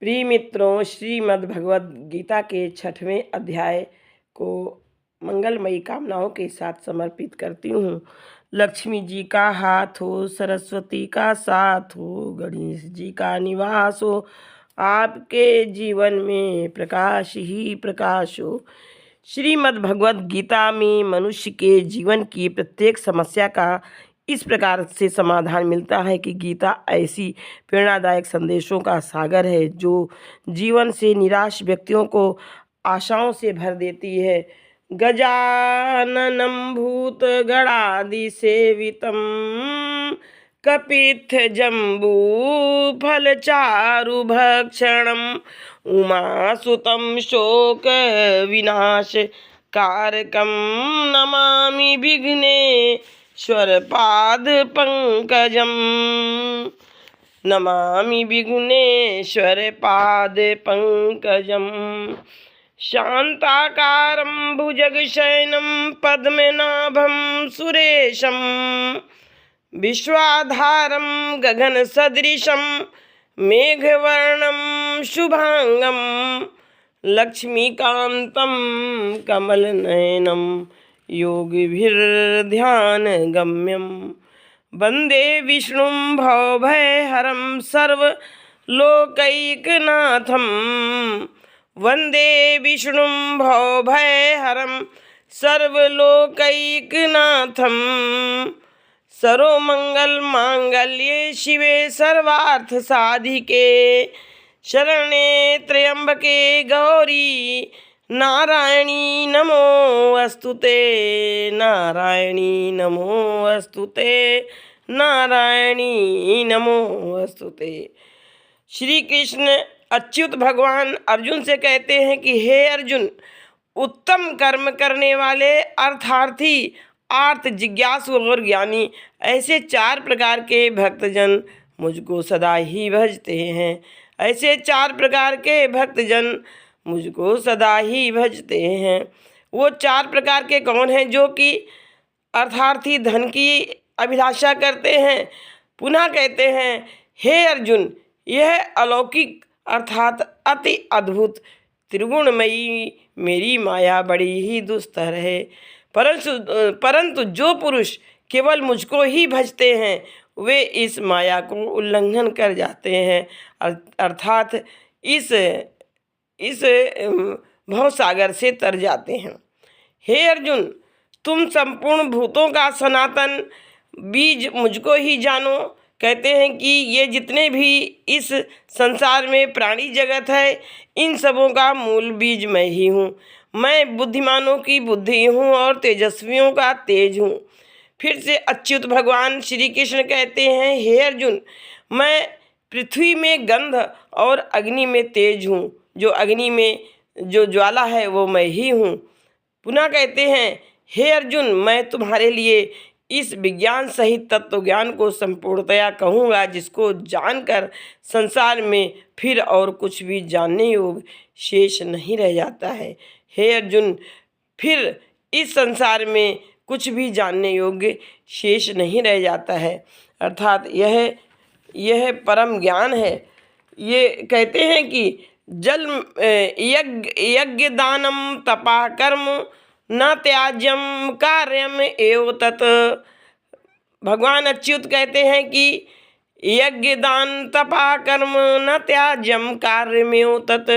प्रिय मित्रों, श्रीमद् भगवद गीता के 6वें अध्याय को मंगलमयी कामनाओं के साथ समर्पित करती हूँ। लक्ष्मी जी का हाथ हो, सरस्वती का साथ हो, गणेश जी का निवास हो, आपके जीवन में प्रकाश ही प्रकाश हो। श्रीमद् भगवद गीता में मनुष्य के जीवन की प्रत्येक समस्या का इस प्रकार से समाधान मिलता है कि गीता ऐसी प्रेरणादायक संदेशों का सागर है जो जीवन से निराश व्यक्तियों को आशाओं से भर देती है। गजाननं भूत गणादि सेवितम कपित्थ जम्बू फल चारु भक्षणम उमासुतं शोक विनाश कारकम नमामि विघ्नेश्वर पाद पंकजम। नमामि विघ्नेश्वर पाद पंकजम। शांताकारं भुजगशयनं पद्मनाभं सुरेशं विश्वाधारं गगनसदृशं मेघवर्णं शुभांगं लक्ष्मीकान्तं कमलनयनं योगिभिर्ध्यानगम्यं वन्दे विष्णुं भवभयहरं सर्वलोकैकनाथं। वन्दे विष्णुं भवभयहरं सर्वलोकैकनाथं। सर्वमङ्गलमाङ्गल्ये शिवे सर्वार्थसाधिके शरणे त्र्यम्बके गौरी नारायणी नमोऽस्तुते। नारायणी नमोऽस्तुते। नारायणी नमोऽस्तुते। श्री कृष्ण अच्युत भगवान अर्जुन से कहते हैं कि हे अर्जुन, उत्तम कर्म करने वाले अर्थार्थी, आर्त जिज्ञासु और ज्ञानी, ऐसे 4 प्रकार के भक्तजन मुझको सदा ही भजते हैं। ऐसे 4 प्रकार के भक्तजन मुझको सदा ही भजते हैं। वो 4 प्रकार के कौन हैं? जो कि अर्थार्थी, धन की अभिलाषा करते हैं। पुनः कहते हैं, हे अर्जुन, यह अलौकिक अर्थात अति अद्भुत त्रिगुणमयी मेरी माया बड़ी ही दुस्तर है, परंतु जो पुरुष केवल मुझको ही भजते हैं वे इस माया को उल्लंघन कर जाते हैं, अर्थात इस भवसागर से तर जाते हैं। हे अर्जुन, तुम संपूर्ण भूतों का सनातन बीज मुझको ही जानो। कहते हैं कि ये जितने भी इस संसार में प्राणी जगत है, इन सबों का मूल बीज मैं ही हूँ। मैं बुद्धिमानों की बुद्धि हूँ और तेजस्वियों का तेज हूँ। फिर से अच्युत भगवान श्री कृष्ण कहते हैं, हे अर्जुन, मैं पृथ्वी में गंध और अग्नि में तेज हूँ। जो अग्नि में जो ज्वाला है वो मैं ही हूँ। पुनः कहते हैं, हे अर्जुन, मैं तुम्हारे लिए इस विज्ञान सहित तत्व ज्ञान को संपूर्णतया कहूँगा, जिसको जानकर संसार में फिर और कुछ भी जानने योग्य शेष नहीं रह जाता है। हे अर्जुन, फिर इस संसार में कुछ भी जानने योग्य शेष नहीं रह जाता है, अर्थात यह परम ज्ञान है। ये कहते हैं कि जल यज्ञ दानम तपा कर्म न त्याज्यम कार्यम एव तत्। भगवान अच्युत कहते हैं कि यज्ञ दान तपा कर्म न त्याज्यम कार्यमेव तत्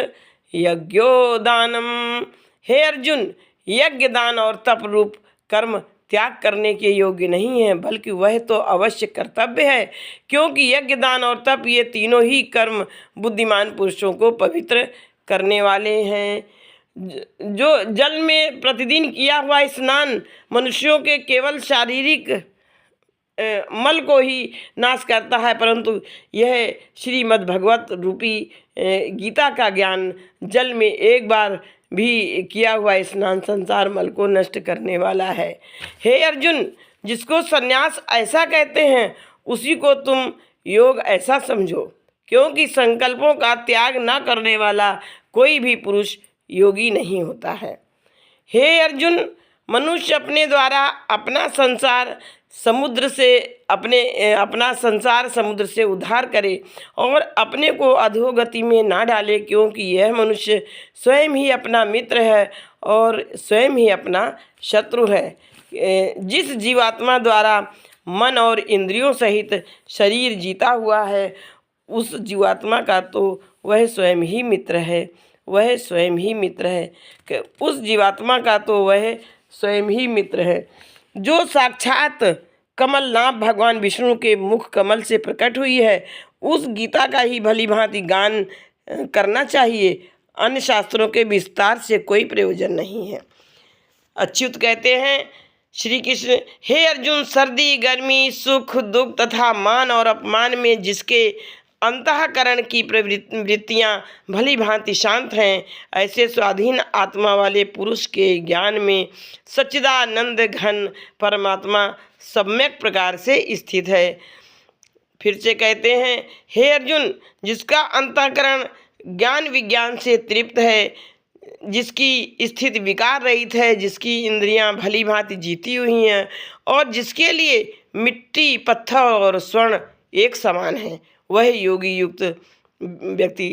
यज्ञो दानम। हे अर्जुन, यज्ञ दान और तप रूप कर्म त्याग करने के योग्य नहीं है, बल्कि वह तो अवश्य कर्तव्य है, क्योंकि यज्ञ दान और तप ये तीनों ही कर्म बुद्धिमान पुरुषों को पवित्र करने वाले हैं। जो जल में प्रतिदिन किया हुआ स्नान मनुष्यों के केवल शारीरिक मल को ही नाश करता है, परंतु यह श्रीमद् भगवत रूपी गीता का ज्ञान जल में एक बार भी किया हुआ स्नान संसार मल को नष्ट करने वाला है। हे अर्जुन, जिसको संन्यास ऐसा कहते हैं उसी को तुम योग ऐसा समझो, क्योंकि संकल्पों का त्याग न करने वाला कोई भी पुरुष योगी नहीं होता है। हे अर्जुन, मनुष्य अपने द्वारा अपना संसार समुद्र से अपना संसार समुद्र से उद्धार करे और अपने को अधोगति में ना डाले, क्योंकि यह मनुष्य स्वयं ही अपना मित्र है और स्वयं ही अपना शत्रु है। जिस जीवात्मा द्वारा मन और इंद्रियों सहित शरीर जीता हुआ है, उस जीवात्मा का तो वह स्वयं ही मित्र है, वह स्वयं ही मित्र है कि उस जीवात्मा का तो वह स्वयं ही मित्र है। जो साक्षात कमलनाभ भगवान विष्णु के मुख कमल से प्रकट हुई है, उस गीता का ही भली भांति गान करना चाहिए। अन्य शास्त्रों के विस्तार से कोई प्रयोजन नहीं है। अच्युत कहते हैं, श्री कृष्ण, हे अर्जुन, सर्दी गर्मी सुख दुख तथा मान और अपमान में जिसके अंतःकरण की प्रवृत्तियाँ भली भांति शांत हैं, ऐसे स्वाधीन आत्मा वाले पुरुष के ज्ञान में सच्चिदानंद घन परमात्मा सम्यक प्रकार से स्थित है। फिर से कहते हैं, हे अर्जुन, जिसका अंतःकरण ज्ञान विज्ञान से तृप्त है, जिसकी स्थिति विकार रहित है, जिसकी इंद्रियां भली भांति जीती हुई हैं और जिसके लिए मिट्टी पत्थर और स्वर्ण एक समान है, वह योगी युक्त व्यक्ति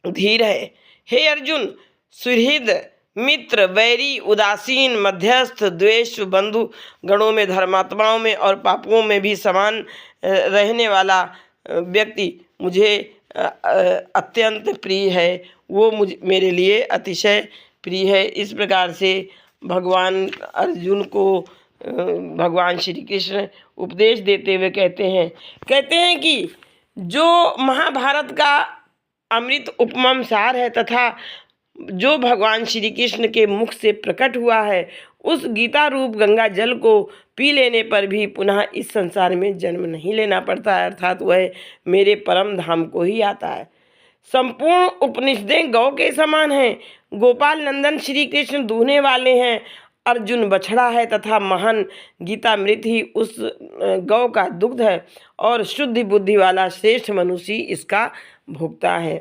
धीर है। हे अर्जुन, सुहृद मित्र वैरी उदासीन मध्यस्थ द्वेष बंधु गणों में धर्मात्माओं में और पापों में भी समान रहने वाला व्यक्ति मुझे अत्यंत प्रिय है, वो मेरे लिए अतिशय प्रिय है। इस प्रकार से भगवान अर्जुन को भगवान श्री कृष्ण उपदेश देते हुए कहते हैं कि जो महाभारत का अमृत उपमम सार है तथा जो भगवान श्री कृष्ण के मुख से प्रकट हुआ है, उस गीता रूप गंगा जल को पी लेने पर भी पुनः इस संसार में जन्म नहीं लेना पड़ता है, अर्थात वह मेरे परम धाम को ही आता है। संपूर्ण उपनिषदें गौ के समान हैं। गोपाल नंदन श्री कृष्ण दूहने वाले हैं, अर्जुन बछड़ा है तथा महान गीतामृत ही उस गौ का दुग्ध है और शुद्ध बुद्धि वाला श्रेष्ठ मनुष्य इसका भोक्ता है।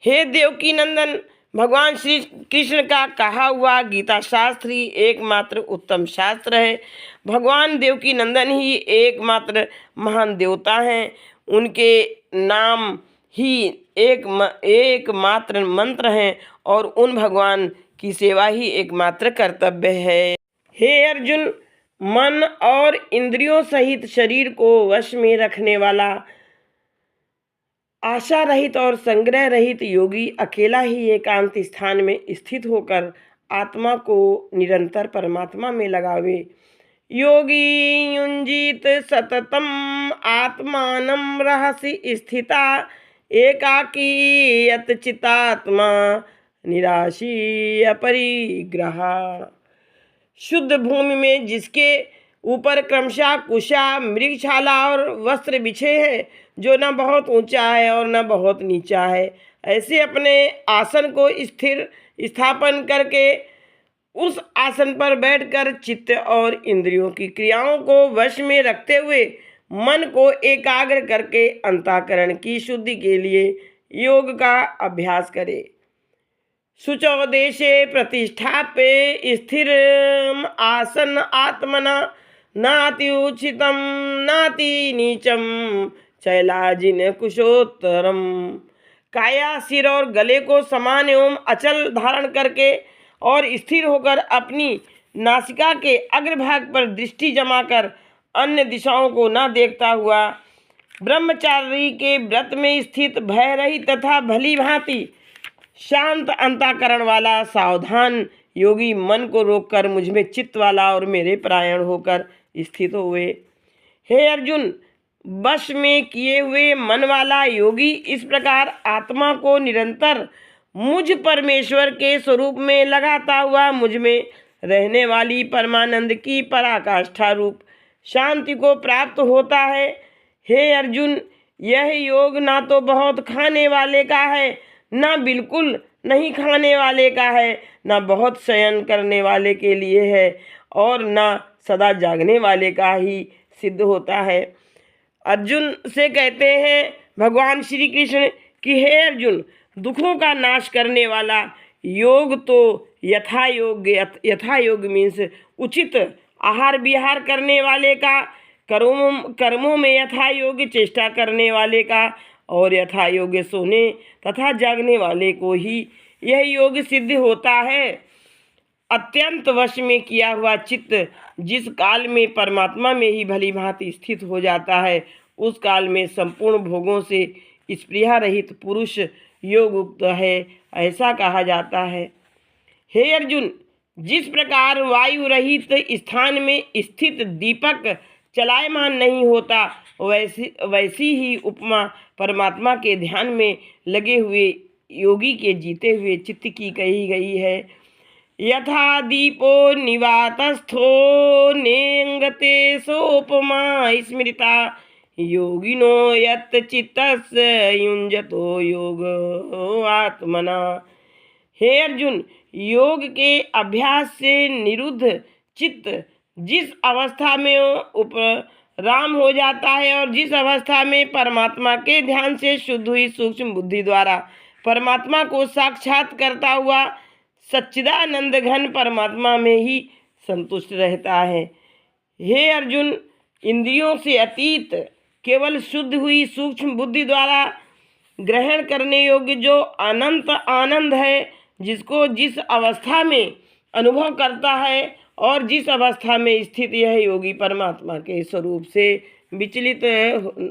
हे देवकी नंदन, भगवान श्री कृष्ण का कहा हुआ गीता शास्त्र ही एकमात्र उत्तम शास्त्र है। भगवान देवकी नंदन ही एकमात्र महान देवता हैं। उनके नाम ही एकमात्र मंत्र हैं और उन भगवान की सेवा ही एकमात्र कर्तव्य है। हे अर्जुन, मन और इंद्रियों सहित शरीर को वश में रखने वाला आशा रहित और संग्रह रहित योगी अकेला ही एकांत स्थान में स्थित होकर आत्मा को निरंतर परमात्मा में लगावे। योगी युंजीत सततम आत्मानं रहसि स्थिता एकाकी यत चितात्मा निराशी अपरिग्रहा। शुद्ध भूमि में जिसके ऊपर क्रमशः कुशा मृगशाला और वस्त्र बिछे हैं, जो न बहुत ऊंचा है और न बहुत नीचा है, ऐसे अपने आसन को स्थिर स्थापन करके उस आसन पर बैठकर चित्त और इंद्रियों की क्रियाओं को वश में रखते हुए मन को एकाग्र करके अंतःकरण की शुद्धि के लिए योग का अभ्यास करे। शुचौ देशे प्रतिष्ठाप्य स्थिर आसन आत्मना नाति उचितम नाति नीचम शैलाजिन कुशोत्तरम। काया सिर और गले को समान एवं अचल धारण करके और स्थिर होकर अपनी नासिका के अग्रभाग पर दृष्टि जमाकर अन्य दिशाओं को न देखता हुआ ब्रह्मचारी के व्रत में स्थित भय रहित तथा भली भांति शांत अंतःकरण वाला सावधान योगी मन को रोककर मुझमें चित्त वाला और मेरे परायण होकर स्थित हुए। हे अर्जुन, वश में किए हुए मन वाला योगी इस प्रकार आत्मा को निरंतर मुझ परमेश्वर के स्वरूप में लगाता हुआ मुझ में रहने वाली परमानंद की पराकाष्ठा रूप शांति को प्राप्त होता है। हे अर्जुन, यह योग ना तो बहुत खाने वाले का है, ना बिल्कुल नहीं खाने वाले का है, ना बहुत शयन करने वाले के लिए है और ना सदा जागने वाले का ही सिद्ध होता है। अर्जुन से कहते हैं भगवान श्री कृष्ण कि हे अर्जुन, दुखों का नाश करने वाला योग तो यथा योग मीन्स उचित आहार विहार करने वाले का, कर्मों में यथा योग्य चेष्टा करने वाले का और यथा योग्य सोने तथा जागने वाले को ही यह योग सिद्ध होता है। अत्यंत वश में किया हुआ चित्त जिस काल में परमात्मा में ही भली भांति स्थित हो जाता है, उस काल में संपूर्ण भोगों से स्पृहा रहित पुरुष योग उक्त है, ऐसा कहा जाता है। हे अर्जुन, जिस प्रकार वायु रहित स्थान में स्थित दीपक चलायमान नहीं होता, वैसी ही उपमा परमात्मा के ध्यान में लगे हुए योगी के जीते हुए चित्त की कही गई है। यथा दीपो निवातस्थो नेंगते सोपमा स्मृता योगिनो यत् चित्तस्य युञ्जतो योग आत्मना। हे अर्जुन, योग के अभ्यास से निरुद्ध चित्त जिस अवस्था में उपराम हो जाता है और जिस अवस्था में परमात्मा के ध्यान से शुद्ध हुई सूक्ष्म बुद्धि द्वारा परमात्मा को साक्षात करता हुआ सच्चिदानंद घन परमात्मा में ही संतुष्ट रहता है। हे अर्जुन, इंद्रियों से अतीत केवल शुद्ध हुई सूक्ष्म बुद्धि द्वारा ग्रहण करने योग्य जो अनंत आनंद है, जिसको जिस अवस्था में अनुभव करता है और जिस अवस्था में स्थित यह योगी परमात्मा के स्वरूप से विचलित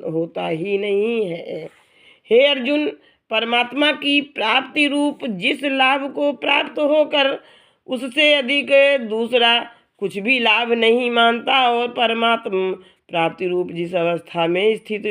होता ही नहीं है। हे अर्जुन, परमात्मा की प्राप्ति रूप जिस लाभ को प्राप्त होकर उससे अधिक दूसरा कुछ भी लाभ नहीं मानता और परमात्मा प्राप्ति रूप जिस अवस्था में स्थित